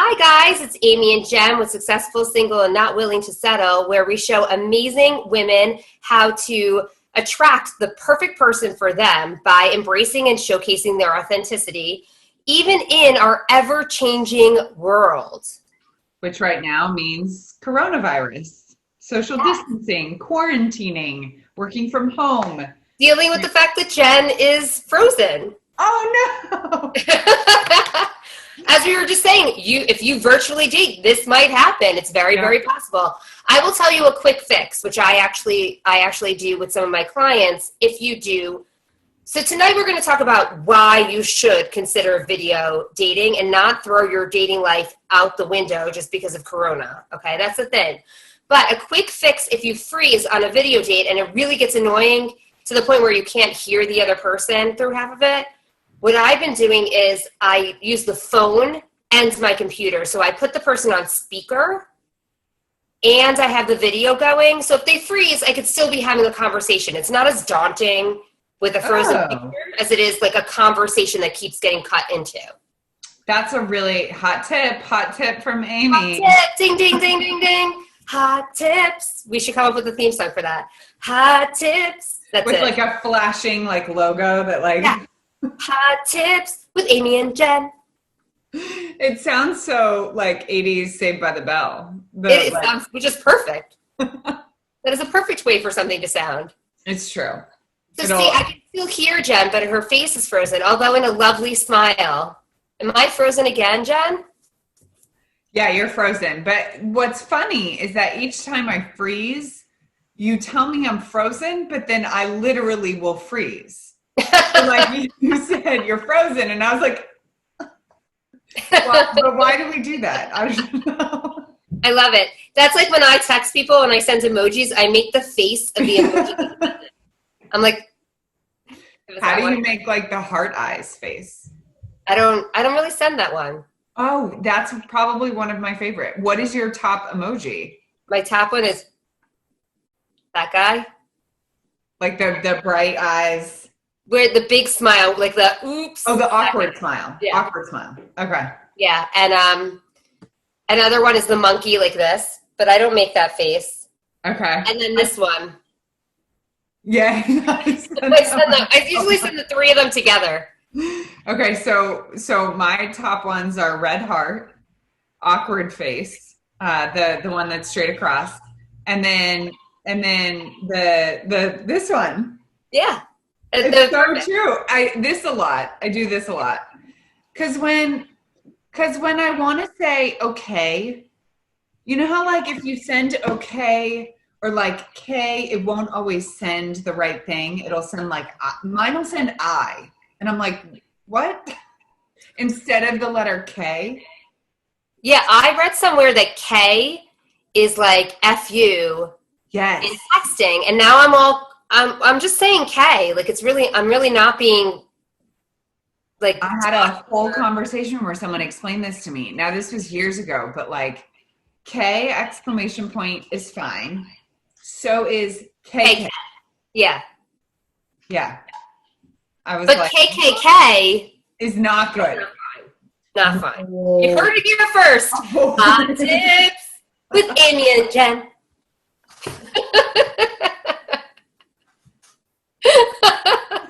Hi guys, it's Amy and Jen with Successful, Single, and Not Willing to Settle, where we show amazing women how to attract the perfect person for them by embracing and showcasing their authenticity, even in our ever-changing world. Which right now means coronavirus, social distancing, quarantining, working from home. Dealing with the fact that Jen is frozen. Oh no! As we were just saying, if you virtually date, this might happen. It's very, very possible. I will tell you a quick fix, which I actually do with some of my clients. If you do, so tonight we're going to talk about why you should consider video dating and not throw your dating life out the window just because of Corona. Okay, that's the thing. But a quick fix if you freeze on a video date and it really gets annoying to the point where you can't hear the other person through half of it. What I've been doing is I use the phone and my computer. So I put the person on speaker and I have the video going. So if they freeze, I could still be having a conversation. It's not as daunting with a frozen picture as it is like a conversation that keeps getting cut into. That's a really hot tip from Amy. Hot tip, ding, ding, ding, ding, ding. Hot tips. We should come up with a theme song for that. Hot tips. That's with it. Like a flashing like logo that like... Yeah. Hot tips with Amy and Jen. It sounds so like 80s Saved by the Bell. It sounds, which is perfect. That is a perfect way for something to sound. It's true. So see, I can still hear Jen, but her face is frozen, although in a lovely smile. Am I frozen again, Jen? Yeah, you're frozen. But what's funny is that each time I freeze, you tell me I'm frozen, but then I literally will freeze. Like you said, you're frozen, and I was like, well, but why do we do that? I don't know. I love it. That's like when I text people and I send emojis, I make the face of the emoji. I'm like, how do you make like the heart eyes face? I don't really send that one. Oh, that's probably one of my favorite. What is your top emoji? My top one is that guy. Like the bright eyes. Where the big smile, like the oops. Oh, the awkward smile. Yeah. Awkward smile. Okay. Yeah, and another one is the monkey like this, but I don't make that face. Okay. And then this one. Yeah. I usually send the three of them together. Okay, so my top ones are red heart, awkward face, the one that's straight across, and then the this one. Yeah. It's so true. I do this a lot. Cause when I want to say okay, you know how like if you send okay or like K, it won't always send the right thing. It'll send like mine will send I, and I'm like, what? Instead of the letter K. Yeah, I read somewhere that K is like FU. Yes. In texting, and now I'm just saying K. Like I'm really not being like. I had a whole conversation where someone explained this to me. Now this was years ago, but like K exclamation point is fine. So is KK. Yeah. Yeah. I was but like, KKK is not good. Not fine. You heard it here first. Hot tips with Amy and Jen.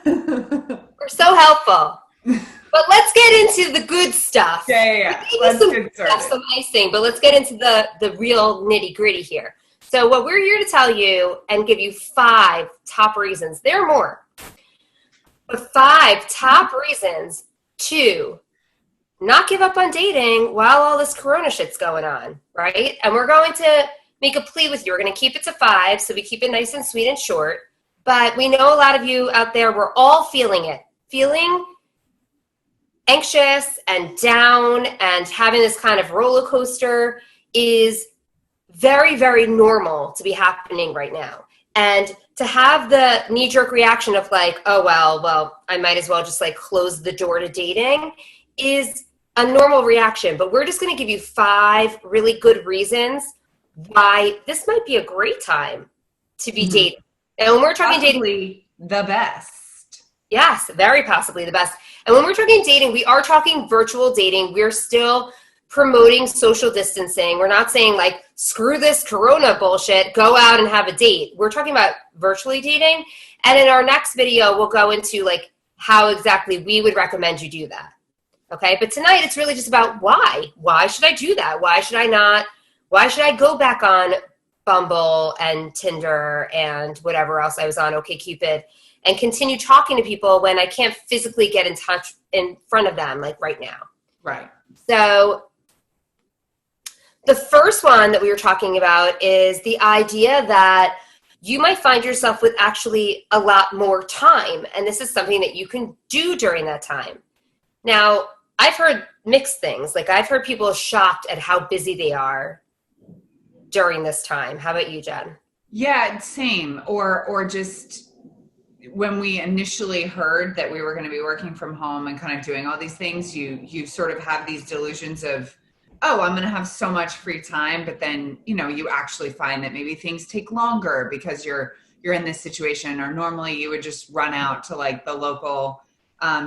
We're so helpful. But let's get into the good stuff. Yeah. Let's get started. Some icing, but let's get into the real nitty gritty here. So what we're here to tell you and give you 5 top reasons. There are more. But 5 top reasons to not give up on dating while all this Corona shit's going on, right? And we're going to make a plea with you. We're going to keep it to 5, so we keep it nice and sweet and short. But we know a lot of you out there, we're all feeling it. Feeling anxious and down and having this kind of roller coaster is very, very normal to be happening right now. And to have the knee-jerk reaction of like, oh, well, I might as well just like close the door to dating is a normal reaction. But we're just going to give you 5 really good reasons why this might be a great time to be dating. And when we're talking dating, the best. Yes, very possibly the best. And when we're talking dating, we are talking virtual dating. We're still promoting social distancing. We're not saying like, screw this Corona bullshit, go out and have a date. We're talking about virtually dating. And in our next video, we'll go into like how exactly we would recommend you do that. Okay. But tonight it's really just about why. Why should I do that? Why should I not? Why should I go back on Bumble and Tinder and whatever else I was on, OkCupid, and continue talking to people when I can't physically get in touch in front of them like right now? Right. So the first one that we were talking about is the idea that you might find yourself with actually a lot more time. And this is something that you can do during that time. Now, I've heard mixed things. Like I've heard people shocked at how busy they are during this time. How about you, Jen? Yeah, same. Or just when we initially heard that we were going to be working from home and kind of doing all these things, you sort of have these delusions of, oh, I'm going to have so much free time. But then, you actually find that maybe things take longer because you're in this situation, or normally you would just run out to like the local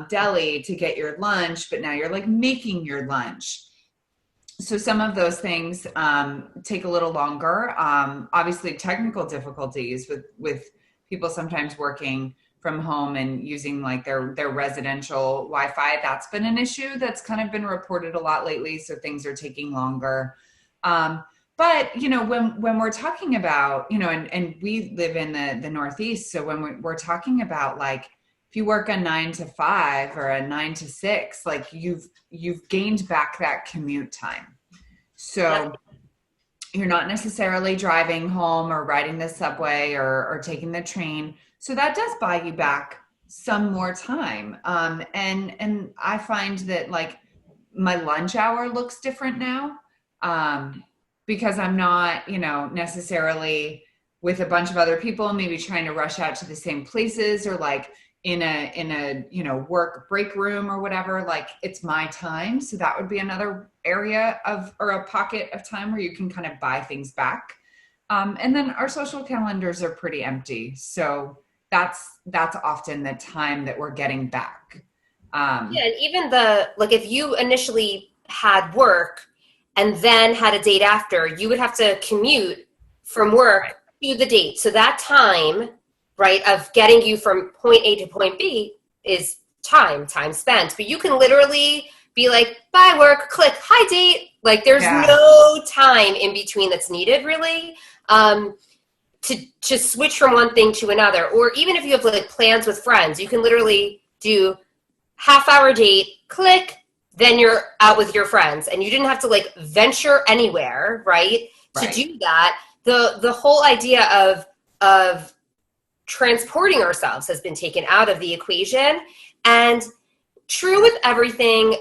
deli to get your lunch, but now you're like making your lunch. So some of those things take a little longer. Obviously technical difficulties with people sometimes working from home and using like their residential Wi-Fi. That's been an issue that's kind of been reported a lot lately. So things are taking longer. But when we're talking about, and we live in the Northeast. So when we're talking about like, if you work a 9 to 5 or a 9 to 6, like you've gained back that commute time. So you're not necessarily driving home or riding the subway or taking the train. So that does buy you back some more time. And I find that like my lunch hour looks different now because I'm not, necessarily with a bunch of other people, maybe trying to rush out to the same places or like in a work break room or whatever. Like it's my time. So that would be another area or a pocket of time where you can kind of buy things back. And then our social calendars are pretty empty. So that's often the time that we're getting back. And even if you initially had work and then had a date after, you would have to commute from work to the date. So that time, right, of getting you from point A to point B is time spent. But you can literally be like, bye work, click, hi date. Like there's no time in between that's needed really to switch from one thing to another. Or even if you have like plans with friends, you can literally do half-hour date, click, then you're out with your friends. And you didn't have to like venture anywhere, right? To do that. The whole idea of transporting ourselves has been taken out of the equation. And true with everything,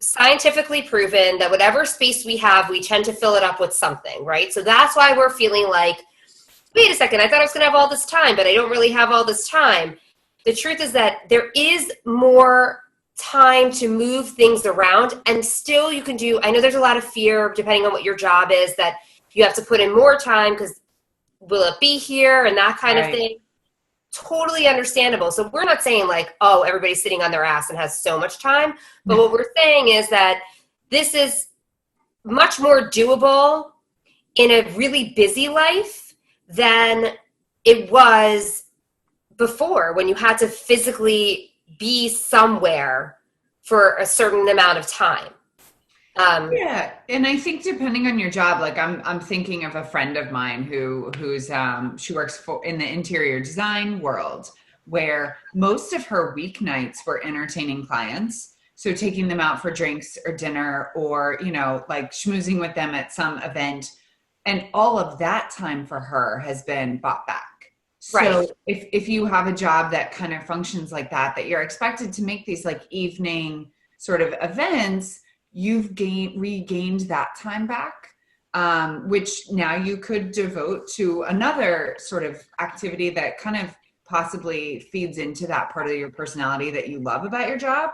scientifically proven that whatever space we have, we tend to fill it up with something, right? So that's why we're feeling like, wait a second, I thought I was going to have all this time, but I don't really have all this time. The truth is that there is more time to move things around, and still you can do, I know there's a lot of fear depending on what your job is, that you have to put in more time because will it be here and that kind of thing. Totally understandable. So we're not saying like, oh, everybody's sitting on their ass and has so much time. But what we're saying is that this is much more doable in a really busy life than it was before, when you had to physically be somewhere for a certain amount of time. And I think depending on your job, like I'm thinking of a friend of mine who's she works in the interior design world, where most of her weeknights were entertaining clients. So taking them out for drinks or dinner, or, like schmoozing with them at some event. And all of that time for her has been bought back. So if you have a job that kind of functions like that you're expected to make these like evening sort of events, you've regained that time back, which now you could devote to another sort of activity that kind of possibly feeds into that part of your personality that you love about your job,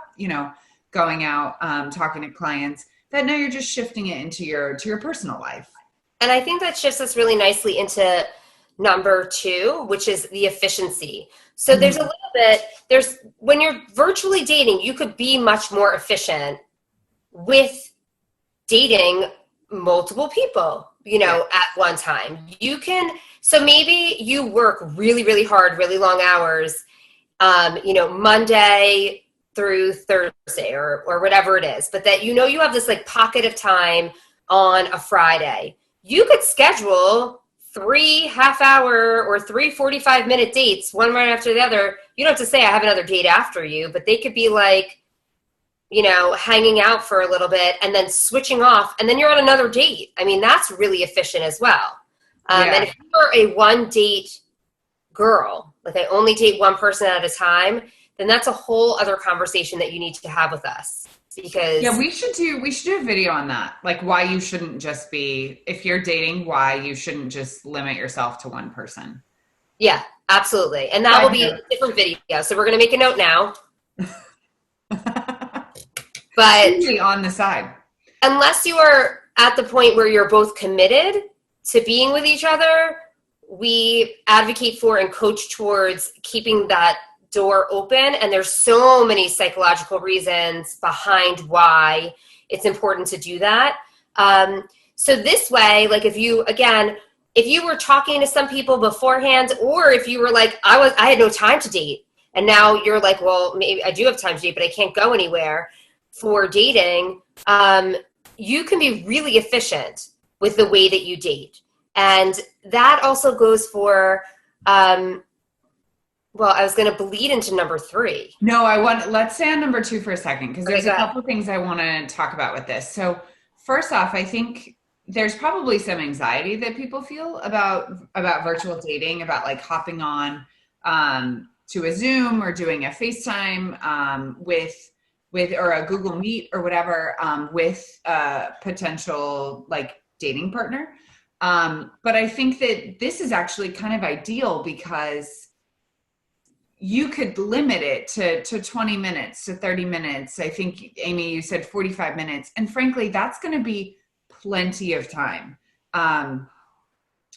going out, talking to clients, that now you're just shifting it into your personal life. And I think that shifts us really nicely into number 2, which is the efficiency. So there's a little bit, when you're virtually dating, you could be much more efficient with dating multiple people, at one time. So maybe you work really, really hard, really long hours, Monday through Thursday or whatever it is, but that you have this like pocket of time on a Friday. You could schedule 3 half-hour or 3 45-minute dates, one right after the other. You don't have to say I have another date after you, but they could be like, hanging out for a little bit and then switching off, and then you're on another date. I mean, that's really efficient as well. And if you're a one-date girl, like I only date one person at a time, then that's a whole other conversation that you need to have with us. Because we should do a video on that. Like why you shouldn't just be, if you're dating, why you shouldn't just limit yourself to one person. Yeah, absolutely. And that will be a different video. So we're going to make a note now. But on the side, unless you are at the point where you're both committed to being with each other, we advocate for and coach towards keeping that door open. And there's so many psychological reasons behind why it's important to do that. So this way, like if you were talking to some people beforehand, or if you were like, I had no time to date, and now you're like, well, maybe I do have time to date, but I can't go anywhere for dating, you can be really efficient with the way that you date. And that also goes for, I was going to bleed into number 3. No, let's stay on number 2 for a second, because there's a couple things I want to talk about with this. So first off, I think there's probably some anxiety that people feel about virtual dating, about like hopping on to a Zoom or doing a FaceTime with or a Google Meet or whatever with a potential like dating partner. But I think that this is actually kind of ideal because you could limit it to 20 minutes, to 30 minutes. I think, Amy, you said 45 minutes. And frankly, that's going to be plenty of time.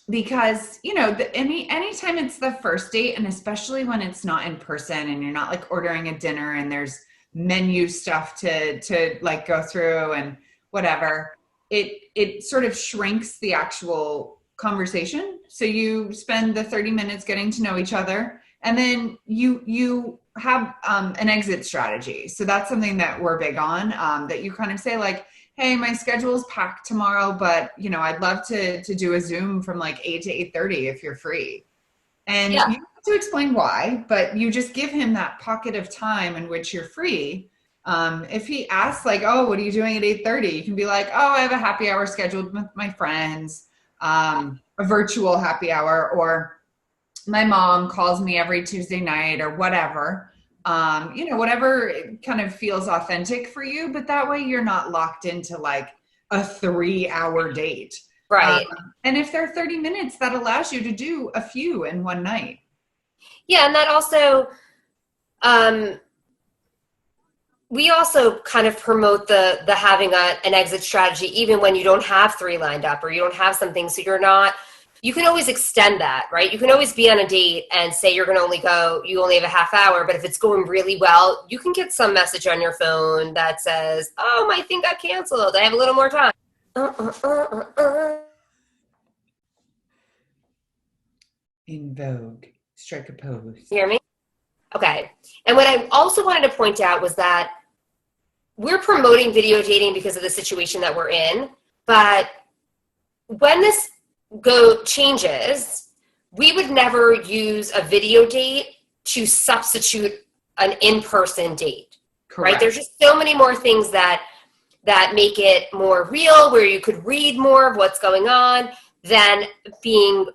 Because, anytime it's the first date, and especially when it's not in person and you're not like ordering a dinner and there's menu stuff to like go through and whatever, it sort of shrinks the actual conversation. So you spend the 30 minutes getting to know each other, and then you have an exit strategy. So that's something that we're big on, that you kind of say like, hey, my schedule is packed tomorrow, but I'd love to do a Zoom from like 8 to 8:30 if you're free. And you have to explain why, but you just give him that pocket of time in which you're free. If he asks like, oh, what are you doing at 8:30? You can be like, oh, I have a happy hour scheduled with my friends, a virtual happy hour, or my mom calls me every Tuesday night, or whatever. Whatever kind of feels authentic for you, but that way you're not locked into like a 3-hour date. Right. And if they're 30 minutes, that allows you to do a few in one night. Yeah. And that also, we also kind of promote the having an exit strategy, even when you don't have 3 lined up or you don't have something. So you can always extend that, right? You can always be on a date and say you only have a half hour, but if it's going really well, you can get some message on your phone that says, oh, my thing got canceled. I have a little more time. In vogue, strike a pose. You hear me? Okay. And what I also wanted to point out was that we're promoting video dating because of the situation that we're in. But when this changes, we would never use a video date to substitute an in-person date. Correct. Right? There's just so many more things that make it more real, where you could read more of what's going on than being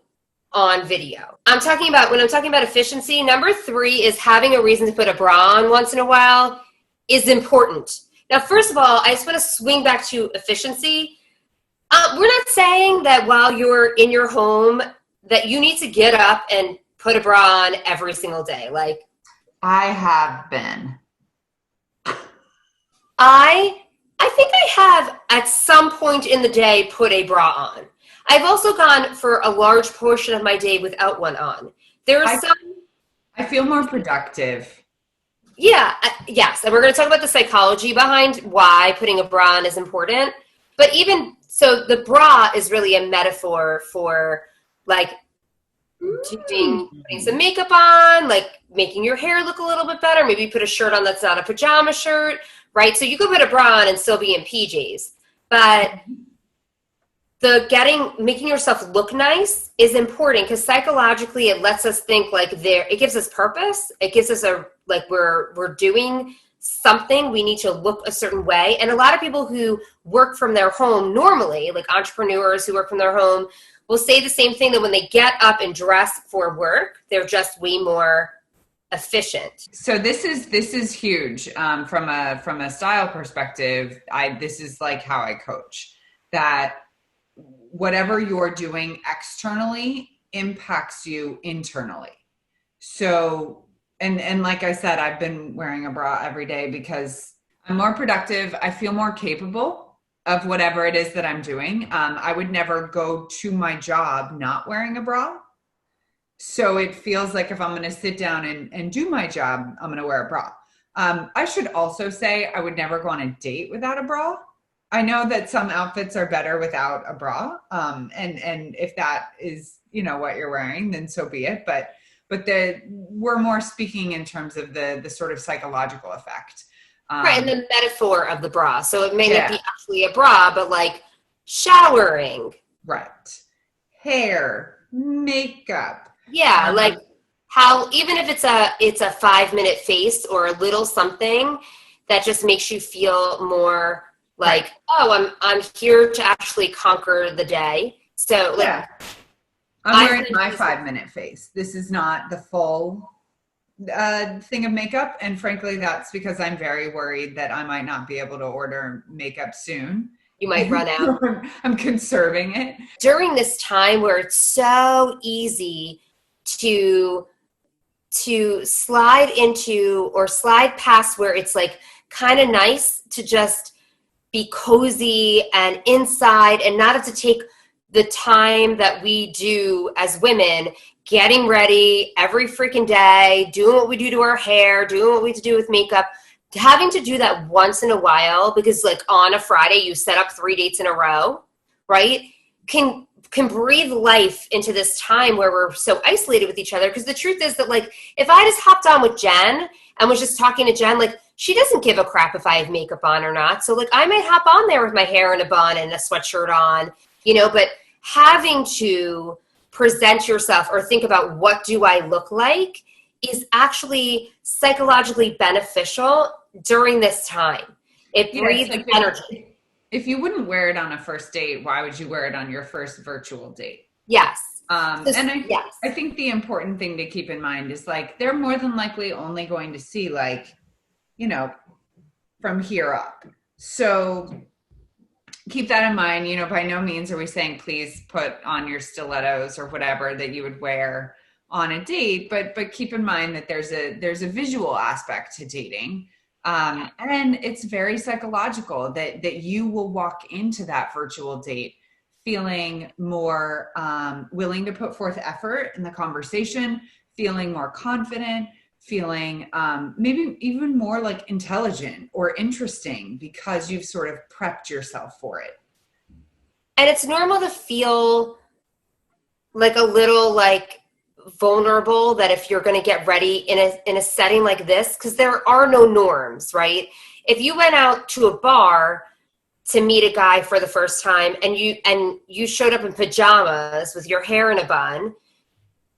on video. When I'm talking about efficiency, number 3 is having a reason to put a bra on once in a while is important. Now, first of all, I just want to swing back to efficiency. We're not saying that while you're in your home that you need to get up and put a bra on every single day. Like, I have been. I think I have at some point in the day put a bra on. I've also gone for a large portion of my day without one on. I feel more productive. Yeah, yes. And we're going to talk about the psychology behind why putting a bra on is important. But even so, the bra is really a metaphor for like putting some makeup on, like making your hair look a little bit better. Maybe put a shirt on that's not a pajama shirt, right? So you could put a bra on and still be in PJs. But making yourself look nice is important because psychologically it lets us think like it gives us purpose. It gives us we're doing something. We need to look a certain way. And a lot of people who work from their home normally, like entrepreneurs who work from their home, will say the same thing, that when they get up and dress for work, they're just way more efficient. So this is huge from a style perspective. This is like how I coach, that whatever you're doing externally impacts you internally. So, and like I said, I've been wearing a bra every day because I'm more productive. I feel more capable of whatever it is that I'm doing. I would never go to my job not wearing a bra. So it feels like if I'm going to sit down and do my job, I'm going to wear a bra. I should also say I would never go on a date without a bra. I know that some outfits are better without a bra. And if that is, what you're wearing, then so be it. But we're more speaking in terms of the sort of psychological effect. Right, and the metaphor of the bra. So it may not be actually a bra, but like showering. Right. Hair, makeup. Yeah, like how even if it's a 5-minute face or a little something that just makes you feel more like, oh, I'm here to actually conquer the day. So like I'm wearing my 5-minute face. This is not the full thing of makeup, and frankly that's because I'm very worried that I might not be able to order makeup soon. You might run out. I'm conserving it during this time where it's so easy to slide into or slide past, where it's like kind of nice to just be cozy and inside and not have to take the time that we do as women, getting ready every freaking day, doing what we do to our hair, doing what we have to do with makeup, having to do that once in a while because like on a Friday you set up 3 dates in a row, right? Can breathe life into this time where we're so isolated with each other. Because the truth is that like if I just hopped on with Jen and was just talking to Jen, like she doesn't give a crap if I have makeup on or not. So like I might hop on there with my hair in a bun and a sweatshirt on, but having to present yourself or think about what do I look like is actually psychologically beneficial during this time. It breathes energy. If you wouldn't wear it on a first date, why would you wear it on your first virtual date? Yes. I think the important thing to keep in mind is like, they're more than likely only going to see like, from here up. So keep that in mind. By no means are we saying, please put on your stilettos or whatever that you would wear on a date, but keep in mind that there's a visual aspect to dating. And it's very psychological that you will walk into that virtual date feeling more willing to put forth effort in the conversation, feeling more confident, feeling maybe even more like intelligent or interesting because you've sort of prepped yourself for it. And it's normal to feel like a little like vulnerable, that if you're going to get ready in a setting like this, because there are no norms, right? If you went out to a bar to meet a guy for the first time and you showed up in pajamas with your hair in a bun,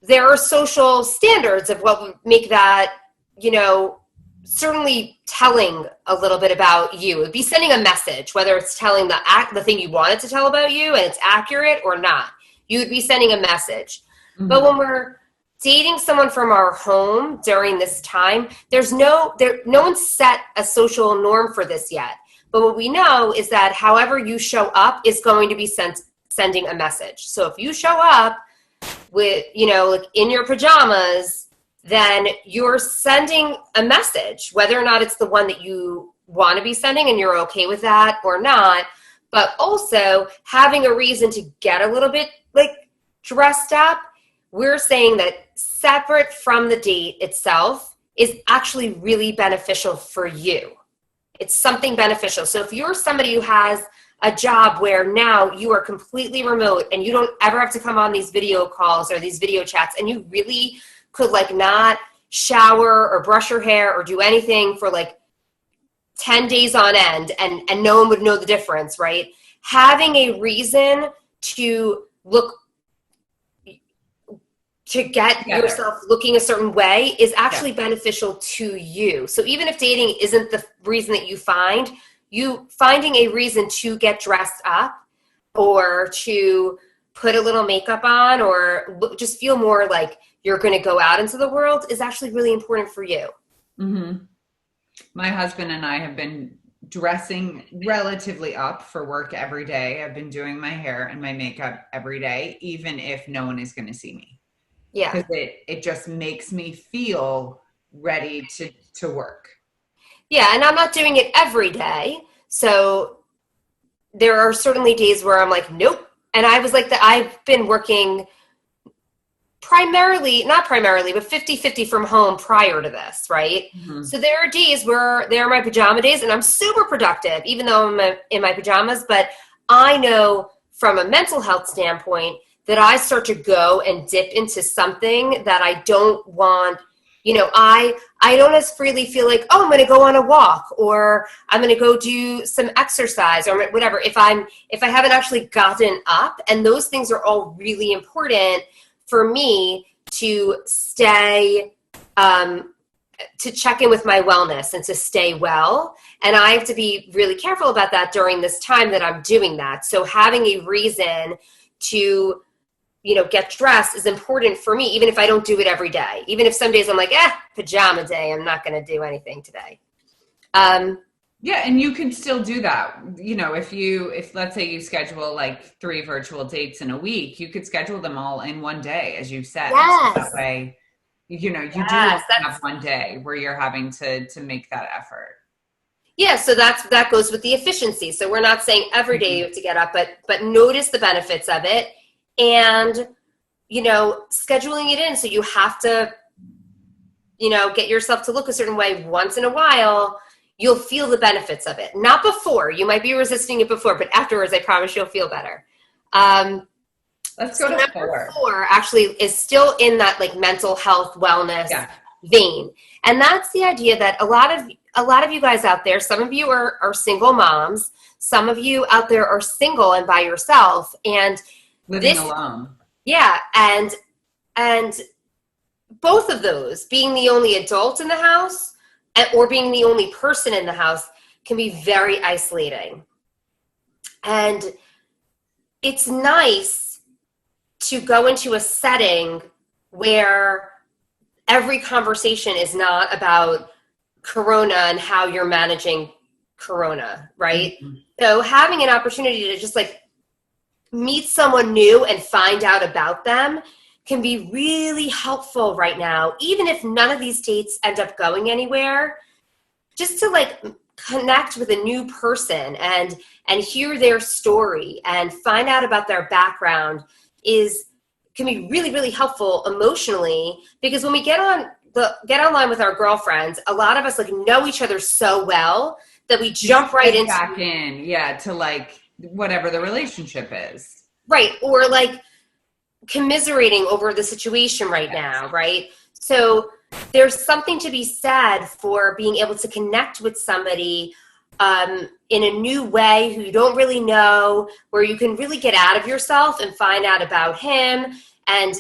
there are social standards of what would make that, certainly telling a little bit about you. It'd be sending a message, whether it's telling the thing you wanted to tell about you and it's accurate or not. You would be sending a message. Mm-hmm. But when we're dating someone from our home during this time, no one set a social norm for this yet. But what we know is that however you show up is going to be sending a message. So if you show up with, like in your pajamas, then you're sending a message, whether or not it's the one that you want to be sending and you're okay with that or not. But also having a reason to get a little bit like dressed up. We're saying that separate from the date itself is actually really beneficial for you. It's something beneficial. So if you're somebody who has a job where now you are completely remote and you don't ever have to come on these video calls or these video chats, and you really could like not shower or brush your hair or do anything for like 10 days on end, and no one would know the difference, right? Having a reason to get yourself looking a certain way is actually beneficial to you. So even if dating isn't the reason that you finding a reason to get dressed up or to put a little makeup on or just feel more like you're going to go out into the world is actually really important for you. Mm-hmm. My husband and I have been dressing relatively up for work every day. I've been doing my hair and my makeup every day, even if no one is going to see me. Yeah. Because it just makes me feel ready to work. Yeah. And I'm not doing it every day. So there are certainly days where I'm like, nope. And I was like that. I've been working not primarily, but 50-50 from home prior to this, right? Mm-hmm. So there are days where they're my pajama days and I'm super productive, even though I'm in my pajamas. But I know from a mental health standpoint that I start to go and dip into something that I don't want. You know, I don't as freely feel like, oh, I'm going to go on a walk or I'm going to go do some exercise or whatever. If I haven't actually gotten up, and those things are all really important for me to stay, to check in with my wellness and to stay well. And I have to be really careful about that during this time that I'm doing that. So having a reason to, get dressed is important for me, even if I don't do it every day. Even if some days I'm like, pajama day, I'm not going to do anything today. Yeah. And you can still do that. If let's say you schedule like 3 virtual dates in a week, you could schedule them all in one day, as you said. Yes. So that way, you do have one day where you're having to make that effort. Yeah. So that goes with the efficiency. So we're not saying every day you have to get up, but notice the benefits of it and, scheduling it in. So you have to, get yourself to look a certain way once in a while. You'll feel the benefits of it. Not before. You might be resisting it before, but afterwards, I promise you'll feel better. Let's go to number 4 actually is still in that like mental health wellness vein. And that's the idea that a lot of you guys out there, some of you are single moms. Some of you out there are single and by yourself and living alone. Yeah. And both of those, being the only adult in the house or being the only person in the house, can be very isolating. And it's nice to go into a setting where every conversation is not about Corona and how you're managing Corona, right? Mm-hmm. So having an opportunity to just like meet someone new and find out about them can be really helpful right now, even if none of these dates end up going anywhere. Just to like connect with a new person and hear their story and find out about their background can be really, really helpful emotionally, because when we get online with our girlfriends, a lot of us like know each other so well that we jump right into back in, to like whatever the relationship is. Right. Or like commiserating over the situation right now, right? So there's something to be said for being able to connect with somebody in a new way who you don't really know, where you can really get out of yourself and find out about him and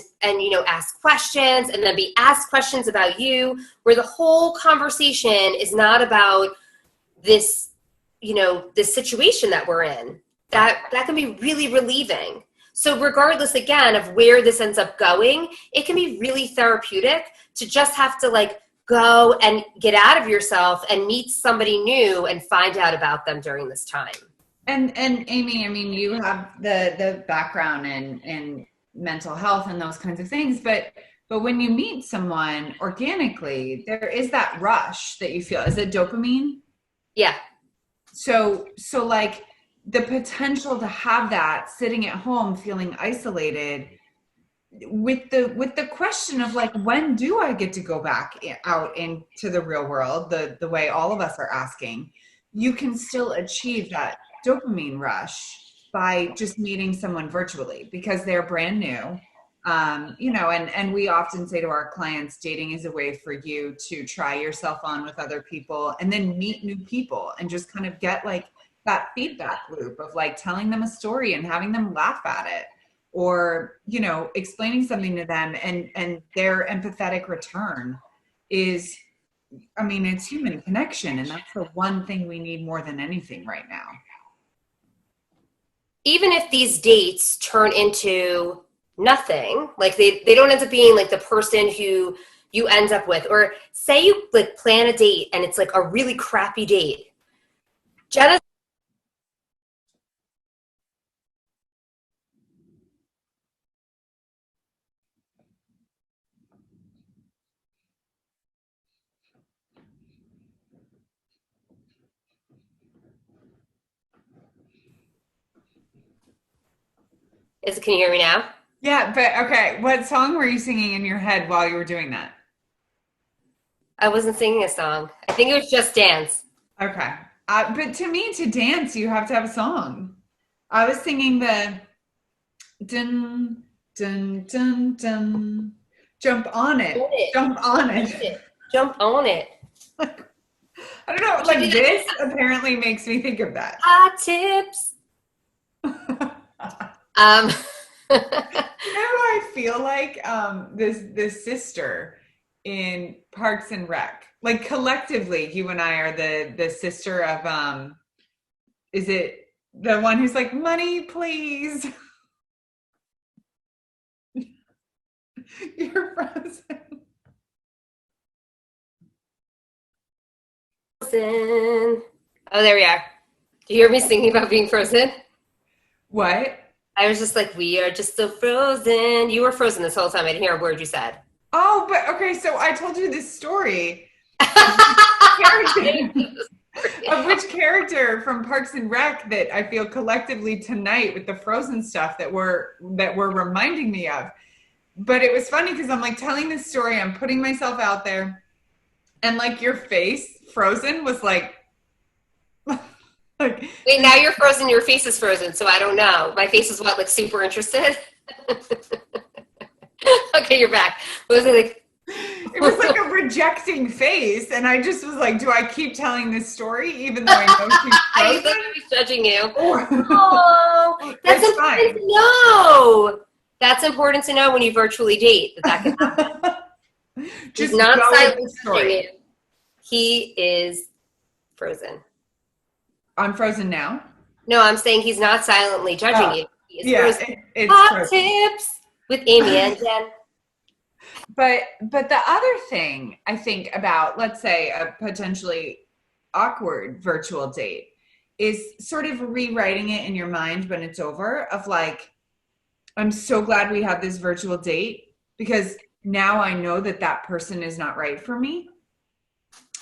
ask questions and then be asked questions about you, where the whole conversation is not about this, this situation that we're in. That can be really relieving. So regardless, again, of where this ends up going, it can be really therapeutic to just have to like go and get out of yourself and meet somebody new and find out about them during this time. And Amy, I mean, you have the background in mental health and those kinds of things, but when you meet someone organically, there is that rush that you feel. Is it dopamine? Yeah. So like the potential to have that sitting at home feeling isolated with the question of like, when do I get to go back out into the real world, the way all of us are asking, you can still achieve that dopamine rush by just meeting someone virtually because they're brand new. You know, and we often say to our clients, dating is a way for you to try yourself on with other people and then meet new people and just kind of get like that feedback loop of like telling them a story and having them laugh at it, or, you know, explaining something to them, and their empathetic return is, I mean, it's human connection. And that's the one thing we need more than anything right now. Even if these dates turn into nothing, like they don't end up being like the person who you end up with, or say you like plan a date and it's like a really crappy date. Jenna can you hear me now? Yeah, but okay, what song were you singing in your head while you were doing that? I wasn't singing a song. I think it was Just Dance. Okay. But to me, to dance, you have to have a song. I was singing the dun, dun, dun, dun. Jump on it. Jump on it. Jump on it. I don't know. Like this apparently makes me think of that. Hot tips. You know, I feel like this sister in Parks and Rec. Like collectively, you and I are the sister of is it the one who's like, money, please? You're frozen. Frozen. Oh, there we are. Do you hear me singing about being frozen? What? I was just like, we are just so frozen. You were frozen this whole time. I didn't hear a word you said. Oh, but okay, so I told you this story of which character from Parks and Rec that I feel collectively tonight with the frozen stuff that we're reminding me of. But it was funny because I'm like telling this story, I'm putting myself out there, and like your face, frozen, was like Wait, now you're frozen, your face is frozen, so I don't know. My face is what, like super interested? Okay, you're back. What was it like? It was like a rejecting face, and I just was like, do I keep telling this story even though I know she's I frozen? thought I was judging you. Oh, that's it's important fine. to know. That's important to know when you virtually date, that can happen. Just He's not go with silently the judging story. you. He is frozen. I'm frozen now. No, I'm saying he's not silently judging you. He is Yeah, frozen. it's Hot frozen. tips with Amy and Jen. But the other thing I think about, let's say a potentially awkward virtual date, is sort of rewriting it in your mind when it's over, of like, I'm so glad we had this virtual date because now I know that that person is not right for me,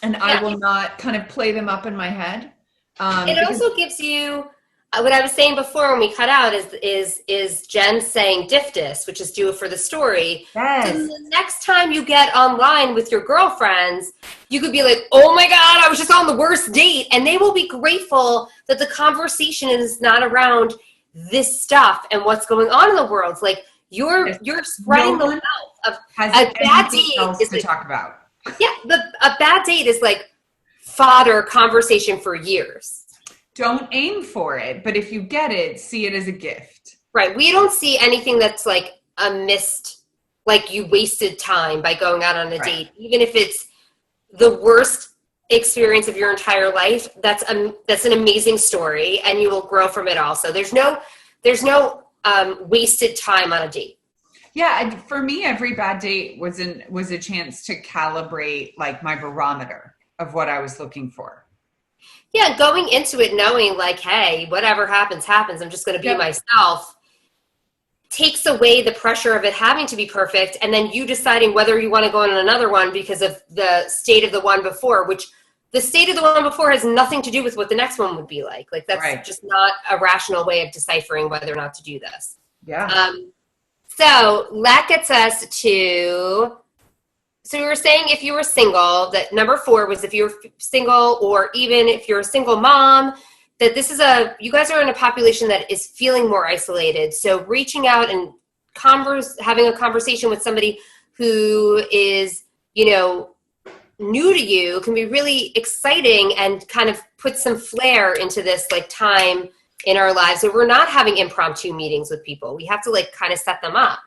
and I will not kind of play them up in my head. It also gives you what I was saying before when we cut out is Jen saying diftus, which is do it for the story. Yes. So the next time you get online with your girlfriends, you could be like, oh my God, I was just on the worst date. And they will be grateful that the conversation is not around this stuff and what's going on in the world. It's like you're spreading the wealth of a bad date is to talk about. Yeah, a bad date is like fodder conversation for years. Don't aim for it, but if you get it, see it as a gift. Right. We don't see anything that's like a missed, like you wasted time by going out on a date, even if it's the worst experience of your entire life. That's an amazing story, and you will grow from it. Also, there's no wasted time on a date. Yeah, for me, every bad date was a chance to calibrate like my barometer of what I was looking for. Yeah, going into it knowing like, hey, whatever happens, happens. I'm just going to be myself. Takes away the pressure of it having to be perfect, and then you deciding whether you want to go on another one because of the state of the one before, which the state of the one before has nothing to do with what the next one would be like. Like that's just not a rational way of deciphering whether or not to do this. Yeah. So that gets us to, so we were saying if you were single, that number 4 was if you were single, or even if you're a single mom, that you guys are in a population that is feeling more isolated. So reaching out and having a conversation with somebody who is, new to you can be really exciting and kind of put some flair into this like time in our lives. So we're not having impromptu meetings with people. We have to like kind of set them up.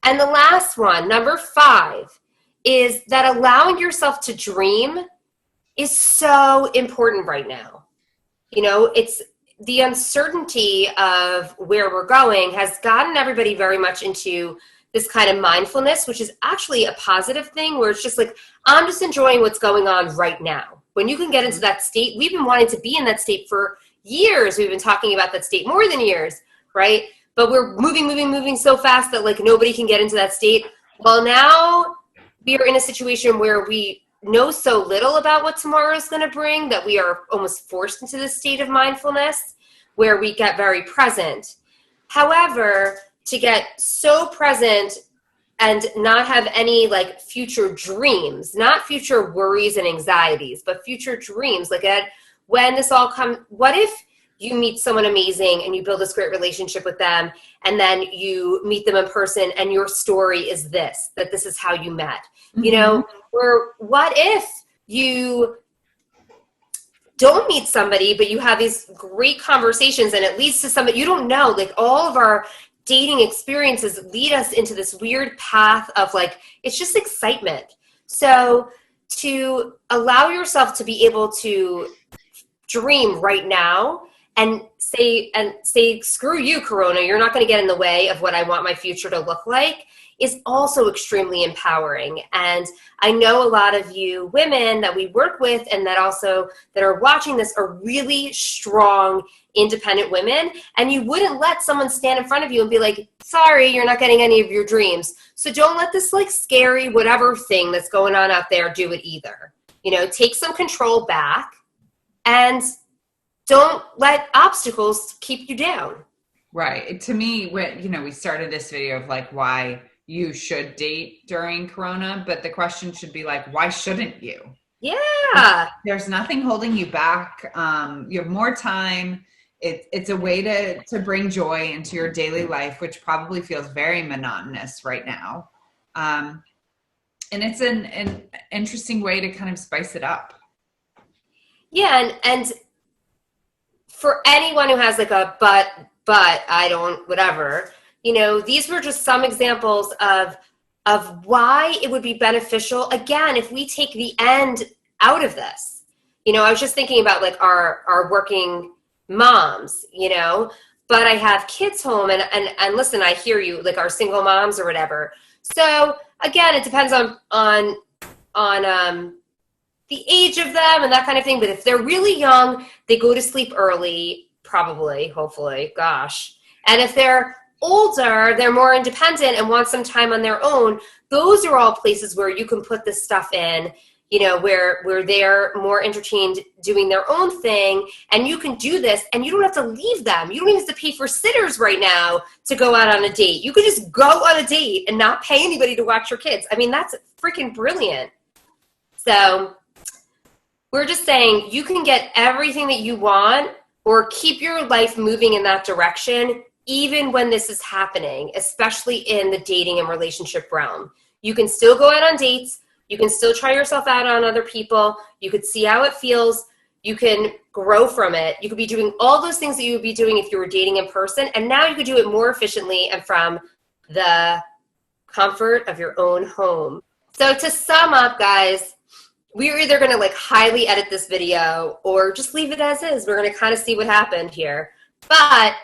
And the last one, number 5, is that allowing yourself to dream is so important right now. It's the uncertainty of where we're going has gotten everybody very much into this kind of mindfulness, which is actually a positive thing where it's just like, I'm just enjoying what's going on right now. When you can get into that state, we've been wanting to be in that state for years. We've been talking about that state more than years, right? But we're moving so fast that like nobody can get into that state. Well, now we are in a situation where we know so little about what tomorrow is going to bring that we are almost forced into this state of mindfulness where we get very present. However, to get so present and not have any like future dreams, not future worries and anxieties, but future dreams. Like when this all comes, what if you meet someone amazing and you build this great relationship with them and then you meet them in person and your story is that this is how you met, or what if you don't meet somebody, but you have these great conversations and it leads to somebody you don't know, like all of our dating experiences lead us into this weird path of like, it's just excitement. So to allow yourself to be able to dream right now and say, screw you, Corona, you're not going to get in the way of what I want my future to look like, is also extremely empowering. And I know a lot of you women that we work with and that are watching this are really strong, independent women. And you wouldn't let someone stand in front of you and be like, sorry, you're not getting any of your dreams. So don't let this like scary whatever thing that's going on out there do it either. Take some control back and don't let obstacles keep you down. Right. To me, we started this video of like why you should date during Corona, but the question should be like, why shouldn't you? Yeah. There's nothing holding you back. You have more time. It's a way to bring joy into your daily life, which probably feels very monotonous right now. And it's an interesting way to kind of spice it up. Yeah. And for anyone who has like a but I don't, whatever, these were just some examples of why it would be beneficial, again, if we take the end out of this. I was just thinking about like our working moms, but I have kids home and listen, I hear you, like our single moms or whatever. So again, it depends on the age of them and that kind of thing. But if they're really young, they go to sleep early, probably, hopefully, gosh. And if they're older, they're more independent and want some time on their own. Those are all places where you can put this stuff in, where they're more entertained doing their own thing. And you can do this and you don't have to leave them. You don't even have to pay for sitters right now to go out on a date. You could just go on a date and not pay anybody to watch your kids. I mean, that's freaking brilliant. So we're just saying you can get everything that you want or keep your life moving in that direction even when this is happening, especially in the dating and relationship realm. You can still go out on dates. You can still try yourself out on other people. You could see how it feels. You can grow from it. You could be doing all those things that you would be doing if you were dating in person. And now you could do it more efficiently and from the comfort of your own home. So to sum up, guys, we're either going to like highly edit this video or just leave it as is. We're going to kind of see what happened here. But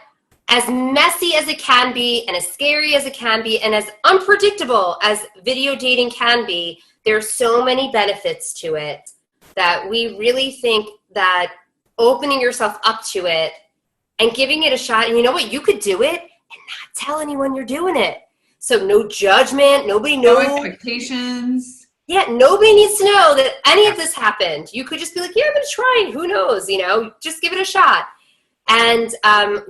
as messy as it can be and as scary as it can be and as unpredictable as video dating can be, there's so many benefits to it that we really think that opening yourself up to it and giving it a shot, and you know what, you could do it and not tell anyone you're doing it. So no judgment, nobody knows. No expectations. Yeah, nobody needs to know that any of this happened. You could just be like, yeah, I'm going to try. Who knows? Just give it a shot. And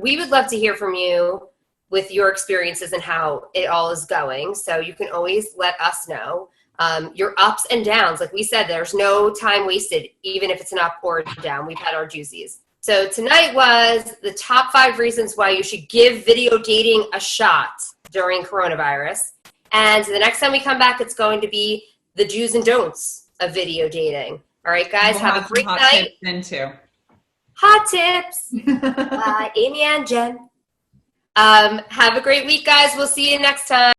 we would love to hear from you with your experiences and how it all is going. So you can always let us know your ups and downs. Like we said, there's no time wasted, even if it's an up or a down. We've had our juicies. So tonight was the top 5 reasons why you should give video dating a shot during coronavirus. And the next time we come back, it's going to be the do's and don'ts of video dating. All right, guys, have a great night. Hot tips. Amy and Jen. Have a great week, guys. We'll see you next time.